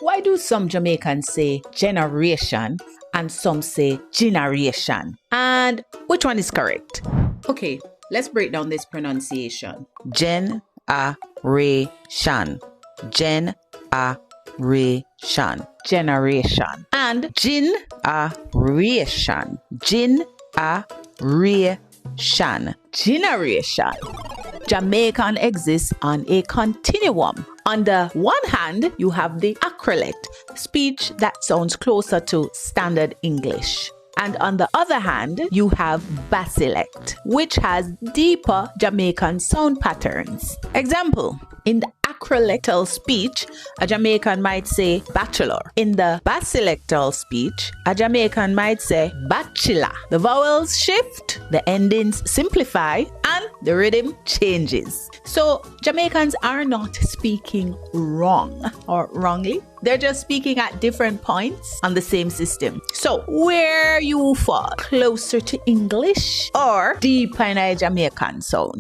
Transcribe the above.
why do some Jamaicans say generation and some say generation? And which one is correct? Okay, let's break down this pronunciation. Generation. Generation. Generation. And generation. Generation. Jamaican exists on a continuum. On the one hand, you have the Acrolect, speech that sounds closer to standard English. And on the other hand, you have Basilect, which has deeper Jamaican sound patterns. Example, in the acrolectal speech, a Jamaican might say bachelor. In the basilectal speech, a Jamaican might say bachelor. The vowels shift, the endings simplify, and the rhythm changes. So Jamaicans are not speaking wrong or wrongly. They're just speaking at different points on the same system. So where you fall, closer to English or deeper in a Jamaican sound?